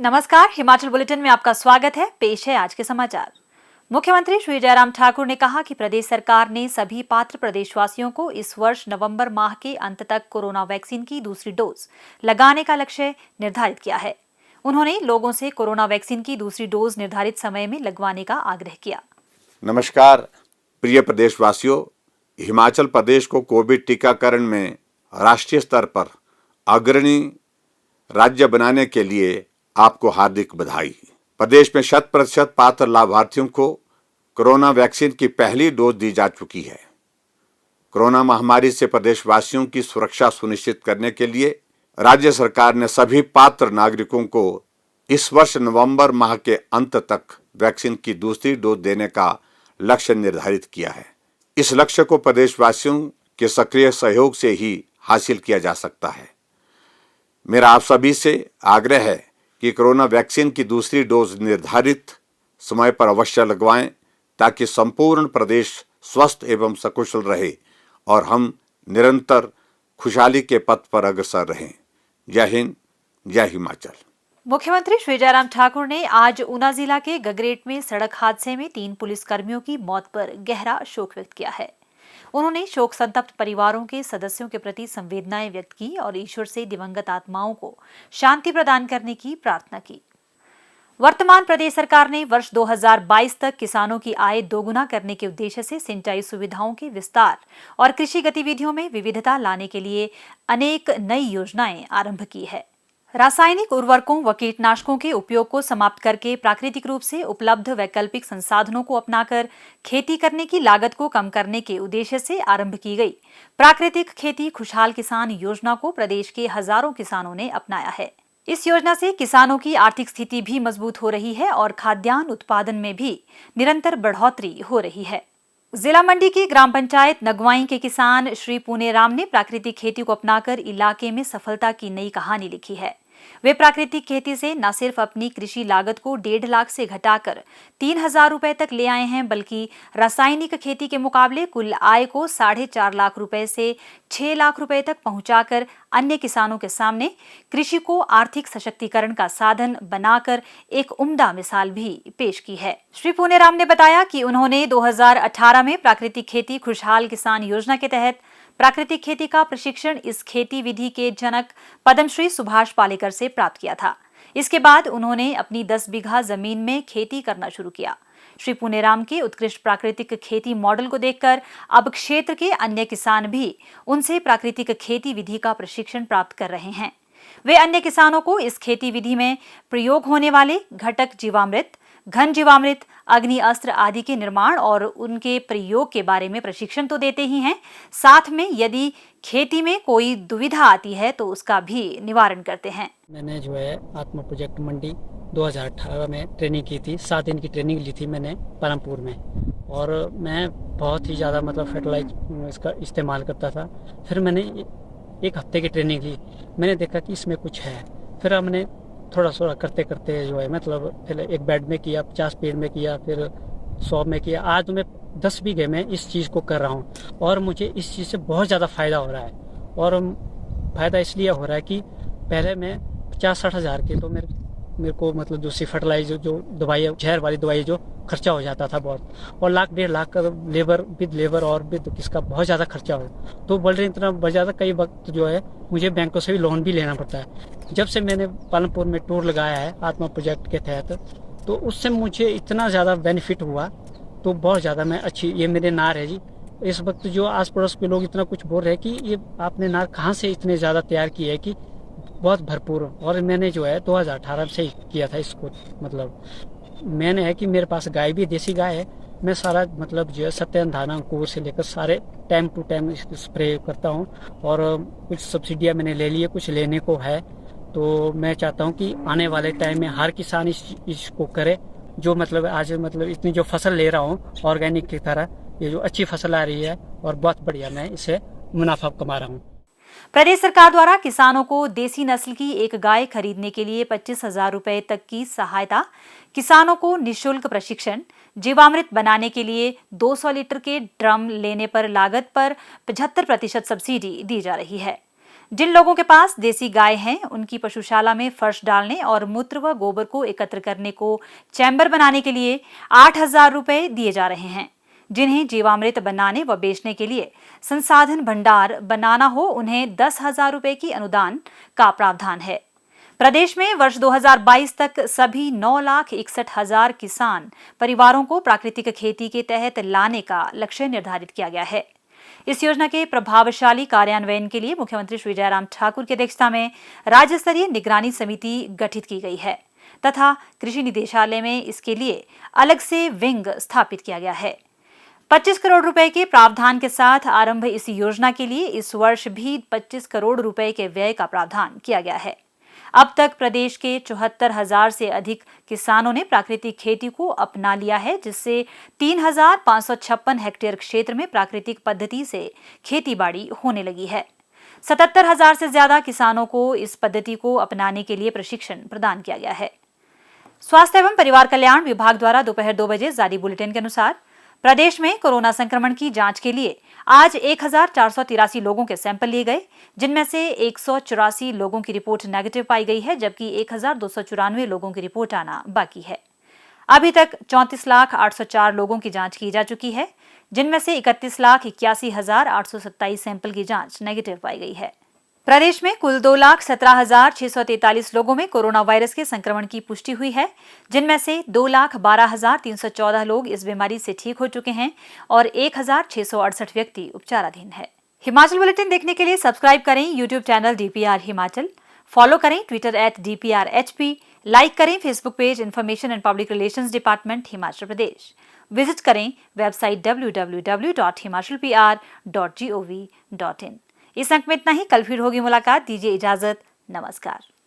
नमस्कार, हिमाचल बुलेटिन में आपका स्वागत है। पेश है आज के समाचार। मुख्यमंत्री श्री जयराम ठाकुर ने कहा कि प्रदेश सरकार ने सभी पात्र प्रदेशवासियों को इस वर्ष नवंबर माह के अंत तक कोरोना वैक्सीन की दूसरी डोज लगाने का लक्ष्य निर्धारित किया है। उन्होंने लोगों से कोरोना वैक्सीन की दूसरी डोज निर्धारित समय में लगवाने का आग्रह किया। नमस्कार प्रिय प्रदेशवासियों, हिमाचल प्रदेश को कोविड टीकाकरण में राष्ट्रीय स्तर पर अग्रणी राज्य बनाने के लिए आपको हार्दिक बधाई। प्रदेश में 100% पात्र लाभार्थियों को कोरोना वैक्सीन की पहली डोज दी जा चुकी है। कोरोना महामारी से प्रदेशवासियों की सुरक्षा सुनिश्चित करने के लिए राज्य सरकार ने सभी पात्र नागरिकों को इस वर्ष नवंबर माह के अंत तक वैक्सीन की दूसरी डोज देने का लक्ष्य निर्धारित किया है। इस लक्ष्य को प्रदेशवासियों के सक्रिय सहयोग से ही हासिल किया जा सकता है। मेरा आप सभी से आग्रह है कि कोरोना वैक्सीन की दूसरी डोज निर्धारित समय पर अवश्य लगवाएं ताकि संपूर्ण प्रदेश स्वस्थ एवं सकुशल रहे और हम निरंतर खुशहाली के पथ पर अग्रसर रहें। जय हिंद, जय हिमाचल। मुख्यमंत्री श्री जयराम ठाकुर ने आज ऊना जिला के गगरेट में सड़क हादसे में 3 पुलिसकर्मियों की मौत पर गहरा शोक व्यक्त किया है। उन्होंने शोक संतप्त परिवारों के सदस्यों के प्रति संवेदनाएं व्यक्त की और ईश्वर से दिवंगत आत्माओं को शांति प्रदान करने की प्रार्थना की। वर्तमान प्रदेश सरकार ने वर्ष 2022 तक किसानों की आय दोगुना करने के उद्देश्य से सिंचाई सुविधाओं के विस्तार और कृषि गतिविधियों में विविधता लाने के लिए अनेक नई योजनाएं आरंभ की है। रासायनिक उर्वरकों व कीटनाशकों के उपयोग को समाप्त करके प्राकृतिक रूप से उपलब्ध वैकल्पिक संसाधनों को अपनाकर खेती करने की लागत को कम करने के उद्देश्य से आरंभ की गई प्राकृतिक खेती खुशहाल किसान योजना को प्रदेश के हजारों किसानों ने अपनाया है। इस योजना से किसानों की आर्थिक स्थिति भी मजबूत हो रही है और खाद्यान्न उत्पादन में भी निरंतर बढ़ोतरी हो रही है। जिला मंडी की ग्राम पंचायत नगवाई के किसान श्री पुनेराम ने प्राकृतिक खेती को अपनाकर इलाके में सफलता की नई कहानी लिखी है। वे प्राकृतिक खेती से न सिर्फ अपनी कृषि लागत को 1.5 लाख से घटाकर 3,000 रुपए तक ले आए हैं, बल्कि रासायनिक खेती के मुकाबले कुल आय को 4.5 लाख रुपए से 6 लाख रुपए तक पहुंचाकर अन्य किसानों के सामने कृषि को आर्थिक सशक्तिकरण का साधन बनाकर एक उम्दा मिसाल भी पेश की है। श्री पुनेराम ने बताया कि उन्होंने 2018 में प्राकृतिक खेती खुशहाल किसान योजना के तहत प्राकृतिक खेती का प्रशिक्षण इस खेती विधि के जनक पद्मश्री सुभाष पालेकर से प्राप्त किया था। इसके बाद उन्होंने अपनी 10 बीघा जमीन में खेती करना शुरू किया। श्री पुनेराम के उत्कृष्ट प्राकृतिक खेती मॉडल को देखकर अब क्षेत्र के अन्य किसान भी उनसे प्राकृतिक खेती विधि का प्रशिक्षण प्राप्त कर रहे हैं। वे अन्य किसानों को इस खेती विधि में प्रयोग होने वाले घटक जीवामृत, घन जीवामृत, अग्नि अस्त्र आदि के निर्माण और उनके प्रयोग के बारे में प्रशिक्षण तो देते ही हैं, साथ में यदि खेती में कोई दुविधा आती है तो उसका भी निवारण करते हैं। मैंने जो है आत्मा प्रोजेक्ट मंडी 2018 में ट्रेनिंग की थी। 7 दिन की ट्रेनिंग ली थी मैंने पालमपुर में, और मैं बहुत ही ज़्यादा फर्टिलाइज इसका इस्तेमाल करता था। फिर मैंने 1 हफ्ते की ट्रेनिंग ली, मैंने देखा कि इसमें कुछ है। फिर हमने थोड़ा थोड़ा करते करते जो है फिर एक बेड में किया, 50 पेड़ में किया, फिर 100 में किया। आज तो मैं 10 बीघे में इस चीज़ को कर रहा हूँ और मुझे इस चीज़ से बहुत ज़्यादा फ़ायदा हो रहा है। और फ़ायदा इसलिए हो रहा है कि पहले मैं 50-60 हज़ार के तो मेरे को दूसरी फर्टिलाइजर जो दवाई, जहर वाली दवाई जो खर्चा हो जाता था बहुत, और 1.5 लाख का लेबर और विद किसका बहुत ज़्यादा खर्चा हो, तो बढ़ रही इतना बढ़ जाता। कई वक्त जो है मुझे बैंकों से भी लोन भी लेना पड़ता है। जब से मैंने पालमपुर में टूर लगाया है आत्मा प्रोजेक्ट के तहत, तो उससे मुझे इतना ज़्यादा बेनिफिट हुआ, तो बहुत ज़्यादा मैं अच्छी, ये मेरे नार है जी। इस वक्त जो आस पड़ोस के लोग इतना कुछ बोल रहे हैं कि ये आपने नार कहाँ से इतने ज़्यादा तैयार किए है कि बहुत भरपूर। और मैंने जो है 2018 से ही किया था इसको। मैंने है कि मेरे पास गाय भी, देसी गाय है। मैं सारा जो है सत्यान धाना अंकुर से लेकर सारे टाइम टू टाइम स्प्रे करता हूँ, और कुछ सब्सिडियाँ मैंने ले ली है, कुछ लेने को है। तो मैं चाहता हूँ कि आने वाले टाइम में हर किसान इसको करे, जो आज इतनी जो फसल ले रहा हूँ ऑर्गेनिक की तरह, ये जो अच्छी फसल आ रही है और बहुत बढ़िया मैं इससे मुनाफा कमा रहा हूँ। प्रदेश सरकार द्वारा किसानों को देसी नस्ल की एक गाय खरीदने के लिए 25,000 रुपए तक की सहायता, किसानों को निःशुल्क प्रशिक्षण, जीवामृत बनाने के लिए 200 लीटर के ड्रम लेने पर लागत पर 75% सब्सिडी दी जा रही है। जिन लोगों के पास देसी गाय हैं, उनकी पशुशाला में फर्श डालने और मूत्र व गोबर को एकत्र करने को चैम्बर बनाने के लिए 8,000 रुपए दिए जा रहे हैं। जिन्हें जीवामृत बनाने व बेचने के लिए संसाधन भंडार बनाना हो, उन्हें 10,000 रुपए की अनुदान का प्रावधान है। प्रदेश में वर्ष 2022 तक सभी 9,61,000 किसान परिवारों को प्राकृतिक खेती के तहत लाने का लक्ष्य निर्धारित किया गया है। इस योजना के प्रभावशाली कार्यान्वयन के लिए मुख्यमंत्री श्री जयराम ठाकुर की अध्यक्षता में राज्य स्तरीय निगरानी समिति गठित की गई है तथा कृषि निदेशालय में इसके लिए अलग से विंग स्थापित किया गया है। 25 करोड़ रुपए के प्रावधान के साथ आरंभ इस योजना के लिए इस वर्ष भी 25 करोड़ रुपए के व्यय का प्रावधान किया गया है। अब तक प्रदेश के 74,000 से अधिक किसानों ने प्राकृतिक खेती को अपना लिया है, जिससे 3,556 हेक्टेयर क्षेत्र में प्राकृतिक पद्धति से खेती-बाड़ी होने लगी है। 77,000 से ज्यादा किसानों को इस पद्धति को अपनाने के लिए प्रशिक्षण प्रदान किया गया है। स्वास्थ्य एवं परिवार कल्याण विभाग द्वारा दोपहर 2 बजे जारी बुलेटिन के अनुसार प्रदेश में कोरोना संक्रमण की जांच के लिए आज 1,483 लोगों के सैंपल लिए गए, जिनमें से 184 लोगों की रिपोर्ट नेगेटिव पाई गई है, जबकि 1,294 लोगों की रिपोर्ट आना बाकी है। अभी तक 34,804 लोगों की जांच की जा चुकी है, जिनमें से 31,81,827 सैंपल की जांच नेगेटिव पाई गई है। प्रदेश में कुल 2,17,643 लोगों में कोरोना वायरस के संक्रमण की पुष्टि हुई है, जिनमें से 2,12,314 लोग इस बीमारी से ठीक हो चुके हैं और 1,668 व्यक्ति उपचाराधीन है। हिमाचल बुलेटिन देखने के लिए सब्सक्राइब करें YouTube channel DPR Himachal, follow करें ट्विटर @DPRHP, लाइक करें Facebook page information and public relations department Himachal Pradesh, visit करें वेबसाइट www.himachalpr.gov.in। इस अंक में इतना ही। कल फिर होगी मुलाकात। दीजिए इजाजत। नमस्कार।